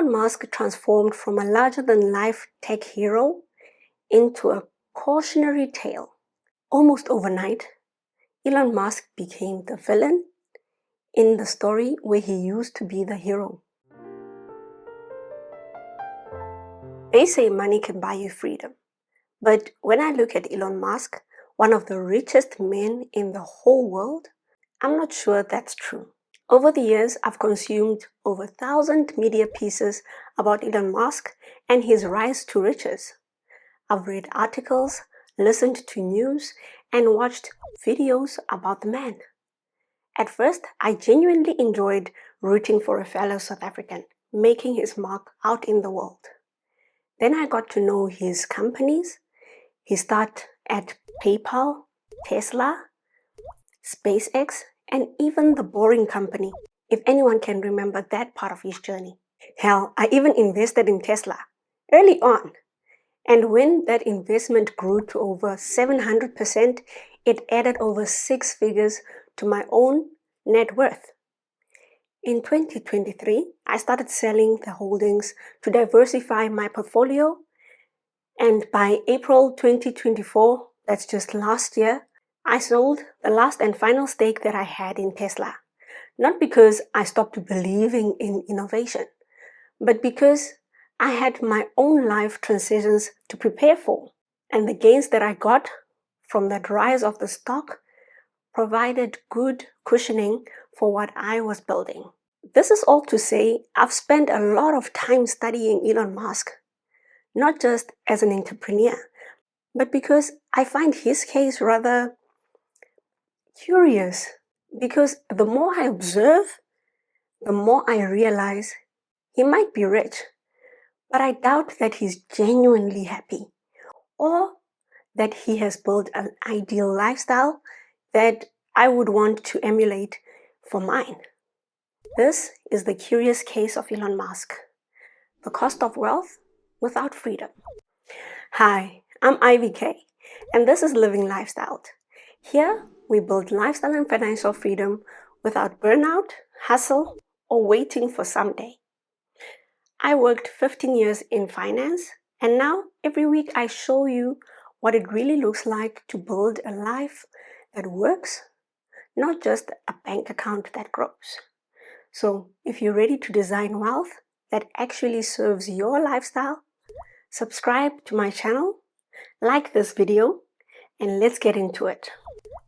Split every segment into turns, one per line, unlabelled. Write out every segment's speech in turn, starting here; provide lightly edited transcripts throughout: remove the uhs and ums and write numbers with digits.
Elon Musk transformed from a larger-than-life tech hero into a cautionary tale. Almost overnight, Elon Musk became the villain in the story where he used to be the hero. They say money can buy you freedom. But when I look at Elon Musk, one of the richest men in the whole world, I'm not sure that's true. Over the years, I've consumed over 1,000 media pieces about Elon Musk and his rise to riches. I've read articles, listened to news, and watched videos about the man. At first, I genuinely enjoyed rooting for a fellow South African, making his mark out in the world. Then I got to know his companies. He started at PayPal, Tesla, SpaceX, and even the Boring Company, if anyone can remember that part of his journey. Hell, I even invested in Tesla early on. And when that investment grew to over 700%, it added over 6 figures to my own net worth. In 2023, I started selling the holdings to diversify my portfolio. And by April 2024, that's just last year, I sold the last and final stake that I had in Tesla. Not because I stopped believing in innovation, but because I had my own life transitions to prepare for. And the gains that I got from that rise of the stock provided good cushioning for what I was building. This is all to say I've spent a lot of time studying Elon Musk, not just as an entrepreneur, but because I find his case rather curious. Because the more I observe, the more I realize he might be rich, but I doubt that he's genuinely happy, or that he has built an ideal lifestyle that I would want to emulate for mine. This is the curious case of Elon Musk, the cost of wealth without freedom. Hi, I'm Ivy K, and this is Living Lifestyled. Here, we build lifestyle and financial freedom without burnout, hustle, or waiting for someday. I worked 15 years in finance, and now every week I show you what it really looks like to build a life that works, not just a bank account that grows. So if you're ready to design wealth that actually serves your lifestyle, subscribe to my channel, like this video, and let's get into it.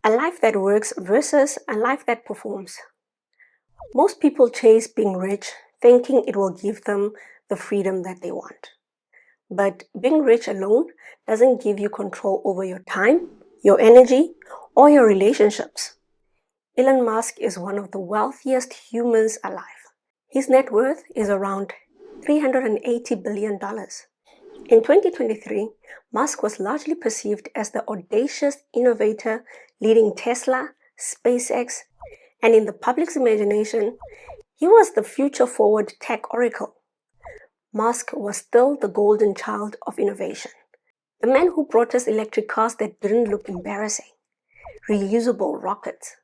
A life that works versus a life that performs. Most people chase being rich thinking it will give them the freedom that they want. But being rich alone doesn't give you control over your time, your energy, or your relationships. Elon Musk is one of the wealthiest humans alive. His net worth is around $380 billion. In 2023, Musk was largely perceived as the audacious innovator leading Tesla, SpaceX, and in the public's imagination, he was the future-forward tech oracle. Musk was still the golden child of innovation. The man who brought us electric cars that didn't look embarrassing, reusable rockets,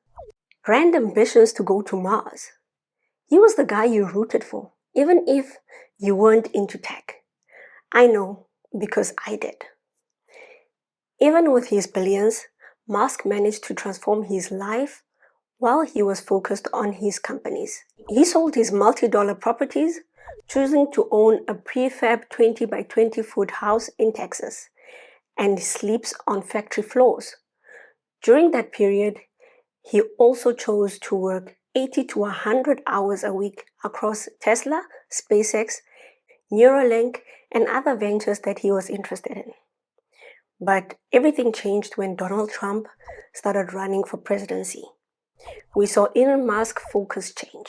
grand ambitions to go to Mars. He was the guy you rooted for, even if you weren't into tech. I know, because I did. Even with his billions, Musk managed to transform his life while he was focused on his companies. He sold his multi-dollar properties, choosing to own a prefab 20 by 20 foot house in Texas, and sleeps on factory floors. During that period, he also chose to work 80 to 100 hours a week across Tesla, SpaceX, Neuralink, and other ventures that he was interested in. But everything changed when Donald Trump started running for presidency. We saw Elon Musk's focus change,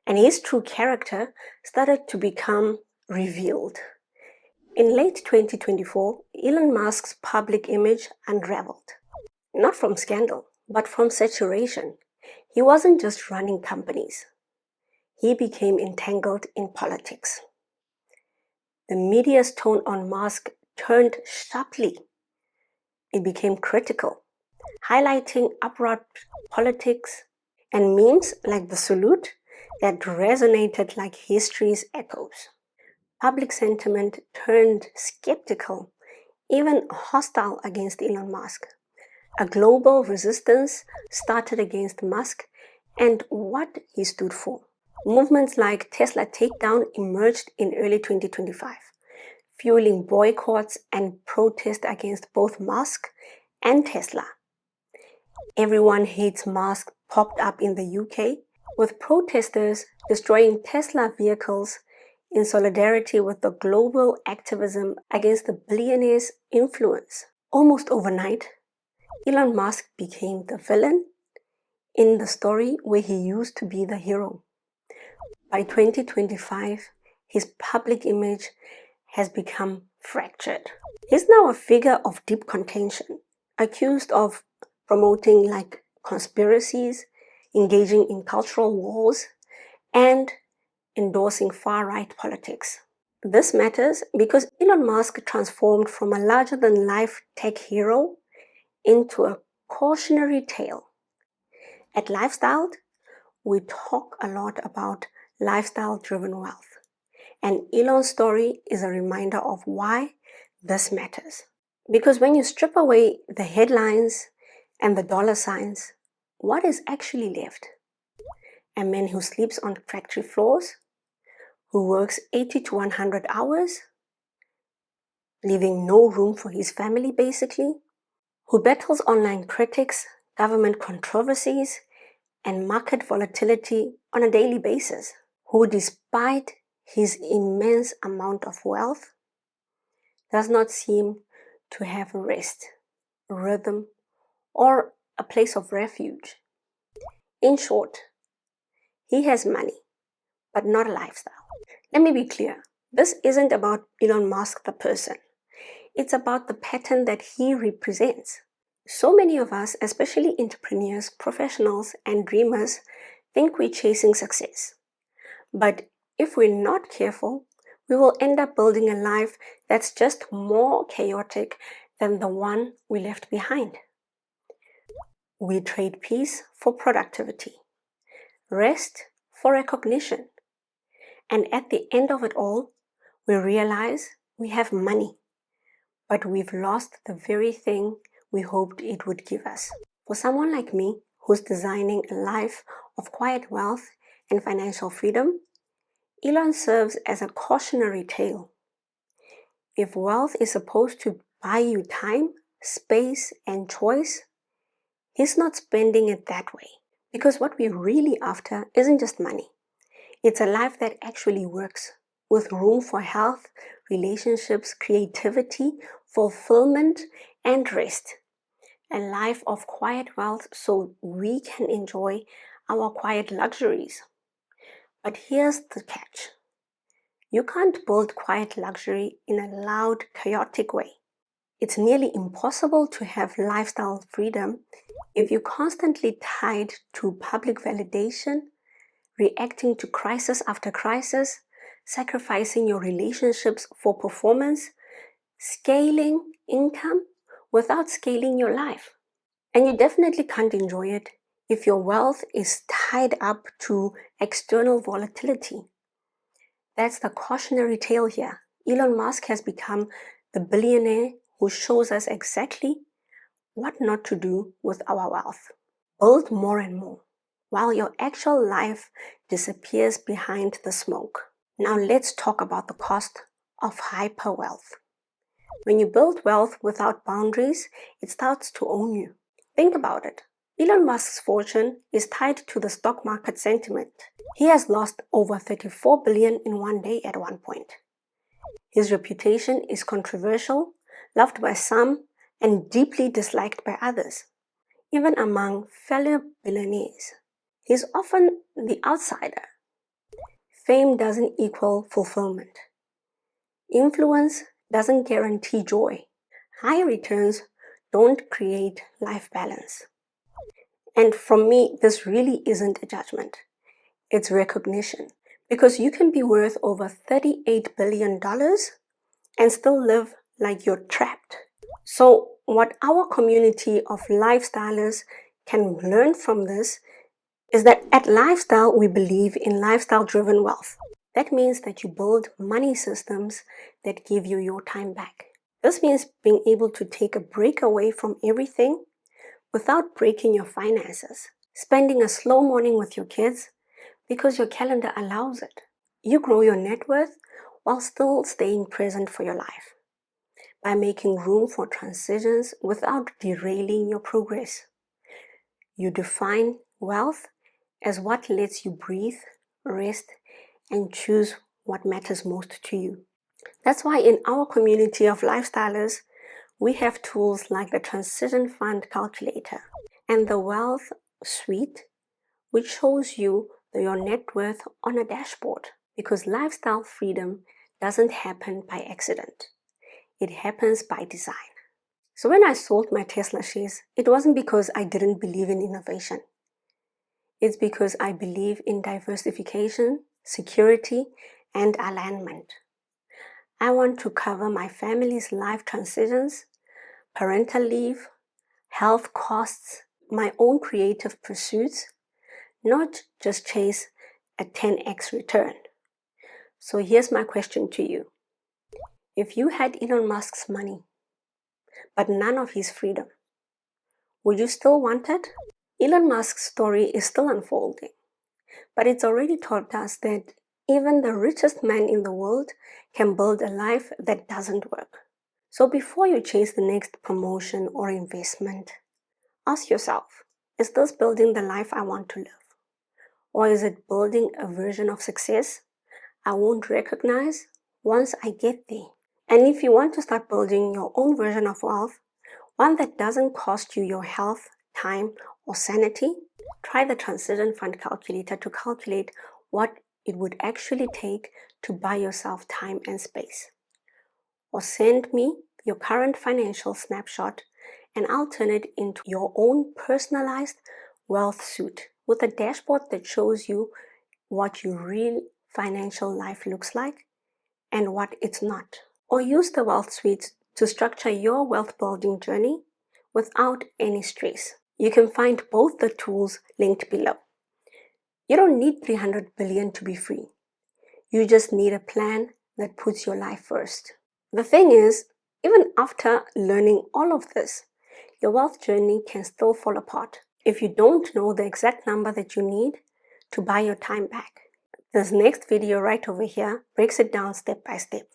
and his true character started to become revealed. In late 2024, Elon Musk's public image unraveled. Not from scandal, but from saturation. He wasn't just running companies. He became entangled in politics. The media's tone on Musk turned sharply. It became critical, highlighting upright politics and memes like the salute that resonated like history's echoes. public sentiment turned skeptical, even hostile against Elon Musk. A global resistance started against Musk and what he stood for. Movements like Tesla Takedown emerged in early 2025, fueling boycotts and protests against both Musk and Tesla. Everyone Hates Musk popped up in the UK, with protesters destroying Tesla vehicles in solidarity with the global activism against the billionaire's influence. Almost overnight, Elon Musk became the villain in the story where he used to be the hero. By 2025, his public image has become fractured. He's now a figure of deep contention, accused of promoting conspiracies, engaging in cultural wars, and endorsing far-right politics. This matters because Elon Musk transformed from a larger-than-life tech hero into a cautionary tale. At LyfStyled, we talk a lot about lifestyle-driven wealth, and Elon's story is a reminder of why this matters. Because when you strip away the headlines and the dollar signs, what is actually left? A man who sleeps on factory floors, who works 80 to 100 hours, leaving no room for his family basically, who battles online critics, government controversies, and market volatility on a daily basis, who despite his immense amount of wealth, does not seem to have rest, rhythm, or a place of refuge. In short, he has money, but not a lifestyle. Let me be clear. This isn't about Elon Musk the person. It's about the pattern that he represents. So many of us, especially entrepreneurs, professionals, and dreamers, think we're chasing success. But if we're not careful, we will end up building a life that's just more chaotic than the one we left behind. We trade peace for productivity, rest for recognition, and at the end of it all, we realize we have money, but we've lost the very thing we hoped it would give us. For someone like me, who's designing a life of quiet wealth and financial freedom, Elon serves as a cautionary tale. If wealth is supposed to buy you time, space, and choice, he's not spending it that way. Because what we're really after isn't just money. It's a life that actually works, with room for health, relationships, creativity, fulfillment, and rest. A life of quiet wealth so we can enjoy our quiet luxuries. But here's the catch. You can't build quiet luxury in a loud, chaotic way. It's nearly impossible to have lifestyle freedom if you're constantly tied to public validation, reacting to crisis after crisis, sacrificing your relationships for performance, scaling income without scaling your life. And you definitely can't enjoy it if your wealth is tied up to external volatility. That's the cautionary tale here. Elon Musk has become the billionaire who shows us exactly what not to do with our wealth. Build more and more, while your actual life disappears behind the smoke. Now let's talk about the cost of hyper wealth. When you build wealth without boundaries, it starts to own you. Think about it. Elon Musk's fortune is tied to the stock market sentiment. He has lost over 34 billion in one day at one point. His reputation is controversial, loved by some, and deeply disliked by others. Even among fellow billionaires, he's often the outsider. Fame doesn't equal fulfillment. Influence doesn't guarantee joy. High returns don't create life balance. And from me, this really isn't a judgment. It's recognition. Because you can be worth over $38 billion and still live like you're trapped. So what our community of lifestylers can learn from this is that at Lifestyle, we believe in lifestyle-driven wealth. That means that you build money systems that give you your time back. This means being able to take a break away from everything without breaking your finances. Spending a slow morning with your kids because your calendar allows it. You grow your net worth while still staying present for your life by making room for transitions without derailing your progress. You define wealth as what lets you breathe, rest, and choose what matters most to you. That's why in our community of lifestylers, we have tools like the Transition Fund Calculator and the Wealth Suite, which shows you your net worth on a dashboard, because lifestyle freedom doesn't happen by accident. It happens by design. So when I sold my Tesla shares, it wasn't because I didn't believe in innovation. It's because I believe in diversification, security, and alignment. I want to cover my family's life transitions, parental leave, health costs, my own creative pursuits, not just chase a 10x return. So here's my question to you. If you had Elon Musk's money, but none of his freedom, would you still want it? Elon Musk's story is still unfolding, but it's already taught us that even the richest man in the world can build a life that doesn't work. So before you chase the next promotion or investment, ask yourself, is this building the life I want to live? Or is it building a version of success I won't recognize once I get there? And if you want to start building your own version of wealth, one that doesn't cost you your health, time, or sanity, try the Transition Fund Calculator to calculate what it would actually take to buy yourself time and space. Or send me your current financial snapshot and I'll turn it into your own personalized wealth suite with a dashboard that shows you what your real financial life looks like and what it's not. Or use the wealth suite to structure your wealth building journey without any stress. You can find both the tools linked below. You don't need 300 billion to be free. You just need a plan that puts your life first. The thing is, even after learning all of this, your wealth journey can still fall apart if you don't know the exact number that you need to buy your time back. This next video right over here breaks it down step by step.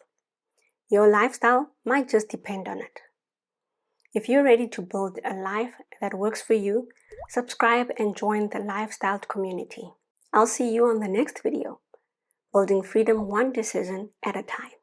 Your lifestyle might just depend on it. If you're ready to build a life that works for you, subscribe and join the Lifestyled community. I'll see you on the next video, building freedom one decision at a time.